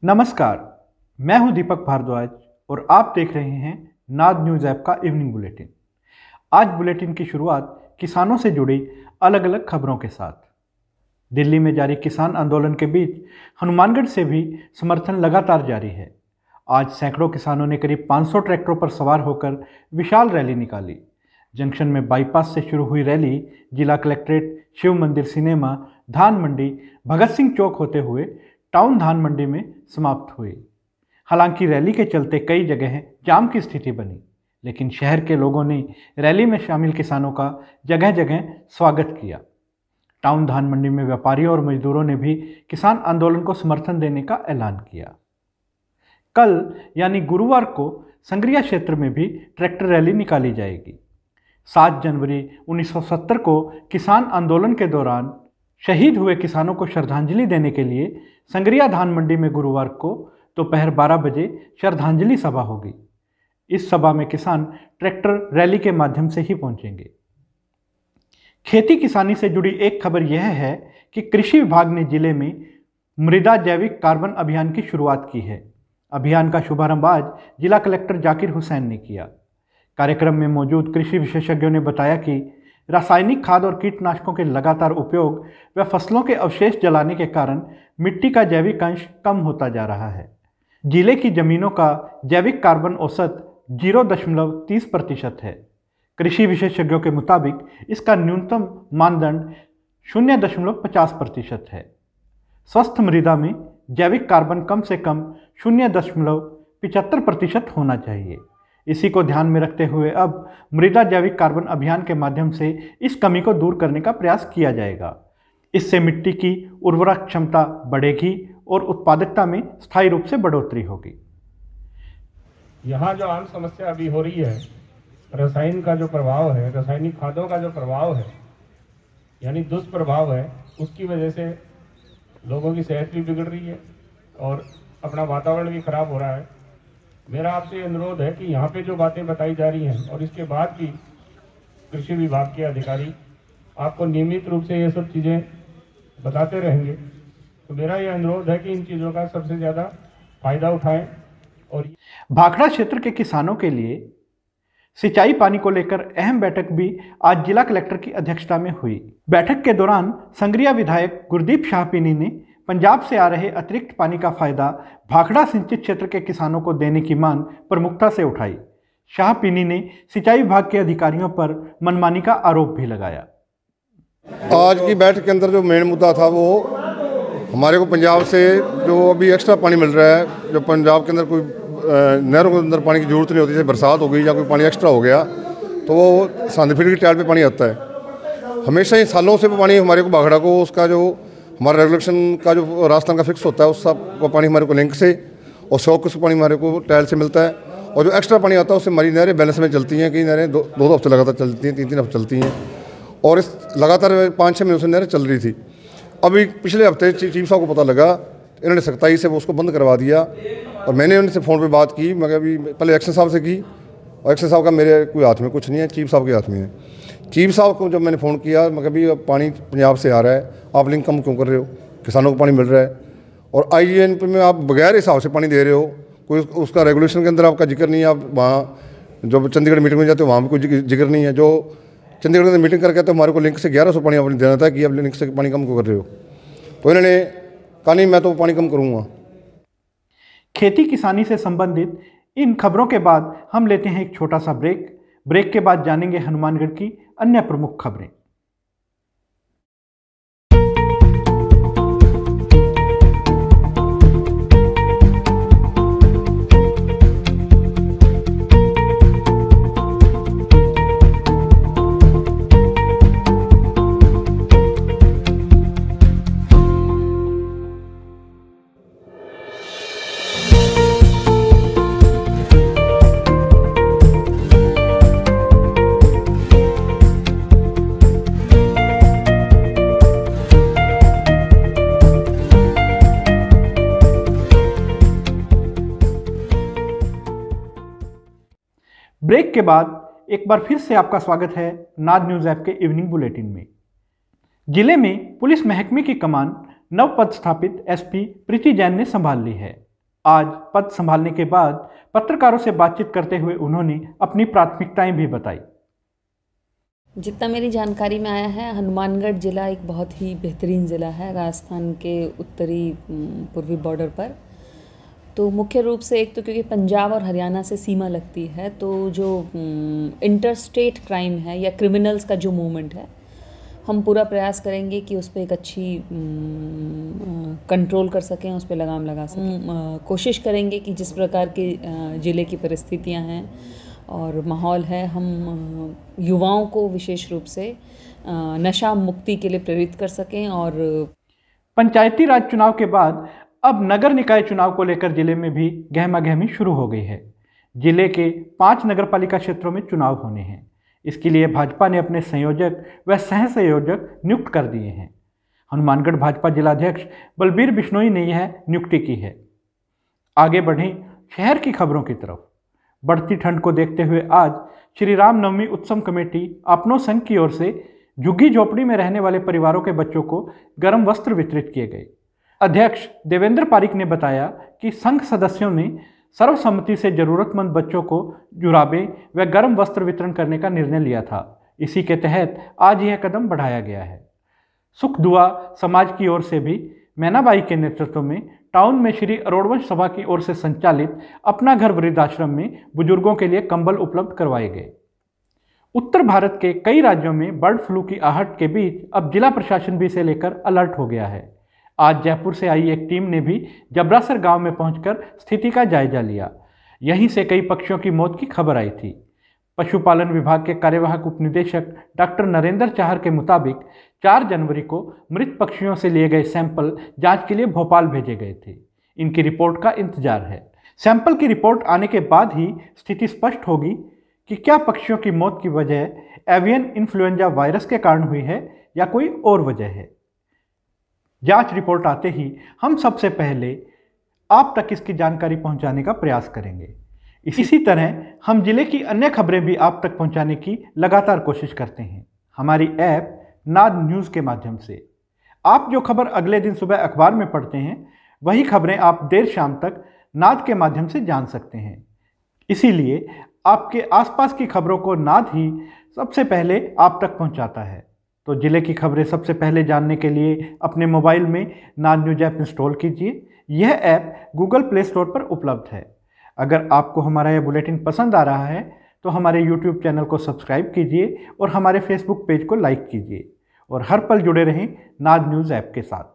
नमस्कार, मैं हूं दीपक भारद्वाज और आप देख रहे हैं नाद न्यूज़ ऐप का इवनिंग बुलेटिन। आज बुलेटिन की शुरुआत किसानों से जुड़ी अलग अलग खबरों के साथ। दिल्ली में जारी किसान आंदोलन के बीच हनुमानगढ़ से भी समर्थन लगातार जारी है। आज सैकड़ों किसानों ने करीब 500 ट्रैक्टरों पर सवार होकर विशाल रैली निकाली। जंक्शन में बाईपास से शुरू हुई रैली जिला कलेक्ट्रेट, शिव मंदिर सिनेमा, धान मंडी, भगत सिंह चौक होते हुए टाउन धान मंडी में समाप्त हुई। हालांकि रैली के चलते कई जगह जाम की स्थिति बनी, लेकिन शहर के लोगों ने रैली में शामिल किसानों का जगह जगह स्वागत किया। टाउन धान मंडी में व्यापारियों और मजदूरों ने भी किसान आंदोलन को समर्थन देने का ऐलान किया। कल यानी गुरुवार को संग्रिया क्षेत्र में भी ट्रैक्टर रैली निकाली जाएगी। 7 जनवरी 1970 को किसान आंदोलन के दौरान शहीद हुए किसानों को श्रद्धांजलि देने के लिए संग्रिया धान मंडी में गुरुवार को दोपहर 12 बजे श्रद्धांजलि सभा होगी। इस सभा में किसान ट्रैक्टर रैली के माध्यम से ही पहुंचेंगे। खेती किसानी से जुड़ी एक खबर यह है कि कृषि विभाग ने जिले में मृदा जैविक कार्बन अभियान की शुरुआत की है। अभियान का शुभारंभ आज जिला कलेक्टर जाकिर हुसैन ने किया। कार्यक्रम में मौजूद कृषि विशेषज्ञों ने बताया कि रासायनिक खाद और कीटनाशकों के लगातार उपयोग व फसलों के अवशेष जलाने के कारण मिट्टी का जैविक अंश कम होता जा रहा है। जिले की जमीनों का जैविक कार्बन औसत 0.30% है। कृषि विशेषज्ञों के मुताबिक इसका न्यूनतम मानदंड 0.50% है। स्वस्थ मृदा में जैविक कार्बन कम से कम 0.75% होना चाहिए। इसी को ध्यान में रखते हुए अब मृदा जैविक कार्बन अभियान के माध्यम से इस कमी को दूर करने का प्रयास किया जाएगा। इससे मिट्टी की उर्वरक क्षमता बढ़ेगी और उत्पादकता में स्थायी रूप से बढ़ोतरी होगी। यहाँ जो आम समस्या अभी हो रही है, रसायन का जो प्रभाव है, रासायनिक खादों का जो प्रभाव है, यानी दुष्प्रभाव है, उसकी वजह से लोगों की सेहत भी बिगड़ रही है और अपना वातावरण भी खराब हो रहा है। मेरा आपसे अनुरोध है कि यहाँ पे जो बातें बताई जा रही हैं और इसके बाद भी कृषि विभाग के अधिकारी आपको नियमित रूप से ये सब चीज़ें बताते रहेंगे। तो मेरा ये अनुरोध है कि इन चीज़ों का सबसे ज़्यादा फायदा उठाएं। और भाखड़ा क्षेत्र के किसानों के लिए सिंचाई पानी को लेकर अहम बैठक भी आज जिला कलेक्टर की अध्यक्षता में हुई। बैठक के दौरान संग्रिया विधायक गुरदीप शाहपीनी ने पंजाब से आ रहे अतिरिक्त पानी का फायदा भाखड़ा सिंचित क्षेत्र के किसानों को देने की मांग प्रमुखता से उठाई। शाहपीनी ने सिंचाई विभाग के अधिकारियों पर मनमानी का आरोप भी लगाया। आज की बैठक के अंदर जो मेन मुद्दा था वो हमारे को पंजाब से जो अभी एक्स्ट्रा पानी मिल रहा है, जो पंजाब के अंदर कोई नहरों के अंदर पानी की जरूरत नहीं होती, जैसे बरसात हो गई या कोई पानी एक्स्ट्रा हो गया तो वो सांदफीड की टाइल पे पानी आता है। हमेशा ही सालों से पानी हमारे को भाखड़ा को उसका जो हमारा रेगुलेशन का जो राजस्थान का फिक्स होता है उस सब का पानी हमारे को लिंक से और 100 क्यूसेक पानी हमारे को टाइल से मिलता है। और जो एक्स्ट्रा पानी आता है उससे हमारी नहरें बैलेंस में चलती हैं। कई नहरें दो हफ्ते लगातार चलती हैं, 3 हफ्ते चलती हैं और इस लगातार 5-6 महीनों से नहरें चल रही थी। अभी पिछले हफ्ते चीफ साहब को पता लगा, इन्होंने सख्ताई से वो उसको बंद करवा दिया और मैंने उनसे फ़ोन पर बात की। मैं अभी पहले एक्शन साहब से की और एक्शन साहब का मेरे कोई हाथ में कुछ नहीं है, चीफ साहब के हाथ में है। चीफ साहब को जब मैंने फ़ोन किया, मैं कभी पानी पंजाब से आ रहा है, आप लिंक कम क्यों कर रहे हो, किसानों को पानी मिल रहा है और IGN में आप बगैर हिसाब से पानी दे रहे हो, कोई उसका रेगुलेशन के अंदर आपका जिक्र नहीं है। आप वहाँ जब चंडीगढ़ मीटिंग में जाते हो वहाँ भी कोई जिक्र नहीं है। जो चंडीगढ़ के अंदर मीटिंग करके तो हमारे को लिंक से 1100 पानी आपने देना था कि आप लिंक से पानी कम क्यों कर रहे हो। तो इन्होंने कहा नहीं, मैं तो पानी कम करूँगा। खेती किसानी से संबंधित इन खबरों के बाद हम लेते हैं एक छोटा सा ब्रेक के बाद जानेंगे हनुमानगढ़ की अन्य प्रमुख खबरें। ब्रेक के बाद एक बार फिर से आपका स्वागत है नाद न्यूज़ ऐप के इवनिंग बुलेटिन में। जिले में पुलिस महकमे की कमान नव पदस्थापित SP प्रीति जैन ने संभाल ली है। आज पद संभालने के बाद पत्रकारों से बातचीत करते हुए उन्होंने अपनी प्राथमिकताएं भी बताई। जितना मेरी जानकारी में आया है, हनुमानगढ़ ज़िला एक बहुत ही बेहतरीन ज़िला है राजस्थान के उत्तरी पूर्वी बॉर्डर पर। तो मुख्य रूप से एक तो क्योंकि पंजाब और हरियाणा से सीमा लगती है, तो जो इंटरस्टेट क्राइम है या क्रिमिनल्स का जो मूवमेंट है, हम पूरा प्रयास करेंगे कि उस पर एक अच्छी कंट्रोल कर सकें, उस पर लगाम लगा सकें। कोशिश करेंगे कि जिस प्रकार के ज़िले की परिस्थितियां हैं और माहौल है, हम युवाओं को विशेष रूप से नशा मुक्ति के लिए प्रेरित कर सकें। और पंचायती राज चुनाव के बाद अब नगर निकाय चुनाव को लेकर जिले में भी गहमागहमी शुरू हो गई है। जिले के 5 नगरपालिका क्षेत्रों में चुनाव होने हैं। इसके लिए भाजपा ने अपने संयोजक व सह संयोजक नियुक्त कर दिए हैं। हनुमानगढ़ भाजपा जिलाध्यक्ष बलबीर बिश्नोई ने यह नियुक्ति की है। आगे बढ़ें शहर की खबरों की तरफ। बढ़ती ठंड को देखते हुए आज श्री राम नवमी उत्सव कमेटी अपनों संघ की ओर से झुग्गी झोपड़ी में रहने वाले परिवारों के बच्चों को गर्म वस्त्र वितरित किए गए। अध्यक्ष देवेंद्र पारिक ने बताया कि संघ सदस्यों ने सर्वसम्मति से जरूरतमंद बच्चों को जुराबें व गर्म वस्त्र वितरण करने का निर्णय लिया था। इसी के तहत आज यह कदम बढ़ाया गया है। सुख दुआ समाज की ओर से भी मैनाबाई के नेतृत्व में टाउन में श्री अरोड़वंश सभा की ओर से संचालित अपना घर वृद्धाश्रम में बुजुर्गों के लिए कंबल उपलब्ध करवाए गए। उत्तर भारत के कई राज्यों में बर्ड फ्लू की आहट के बीच अब जिला प्रशासन भी इसे लेकर अलर्ट हो गया है। आज जयपुर से आई एक टीम ने भी जबरासर गांव में पहुंचकर स्थिति का जायजा लिया। यहीं से कई पक्षियों की मौत की खबर आई थी। पशुपालन विभाग के कार्यवाहक उपनिदेशक डॉक्टर नरेंद्र चाहर के मुताबिक 4 जनवरी को मृत पक्षियों से लिए गए सैंपल जांच के लिए भोपाल भेजे गए थे। इनकी रिपोर्ट का इंतजार है। सैंपल की रिपोर्ट आने के बाद ही स्थिति स्पष्ट होगी कि क्या पक्षियों की मौत की वजह एवियन इन्फ्लुएंजा वायरस के कारण हुई है या कोई और वजह है। जांच रिपोर्ट आते ही हम सबसे पहले आप तक इसकी जानकारी पहुंचाने का प्रयास करेंगे। इसी तरह हम जिले की अन्य खबरें भी आप तक पहुंचाने की लगातार कोशिश करते हैं हमारी ऐप नाद न्यूज़ के माध्यम से। आप जो खबर अगले दिन सुबह अखबार में पढ़ते हैं, वही खबरें आप देर शाम तक नाद के माध्यम से जान सकते हैं। इसीलिए आपके आसपास की खबरों को नाद ही सबसे पहले आप तक पहुंचाता है। तो जिले की खबरें सबसे पहले जानने के लिए अपने मोबाइल में नाद न्यूज़ ऐप इंस्टॉल कीजिए। यह ऐप गूगल प्ले स्टोर पर उपलब्ध है। अगर आपको हमारा यह बुलेटिन पसंद आ रहा है तो हमारे यूट्यूब चैनल को सब्सक्राइब कीजिए और हमारे फेसबुक पेज को लाइक कीजिए और हर पल जुड़े रहें नाद न्यूज़ ऐप के साथ।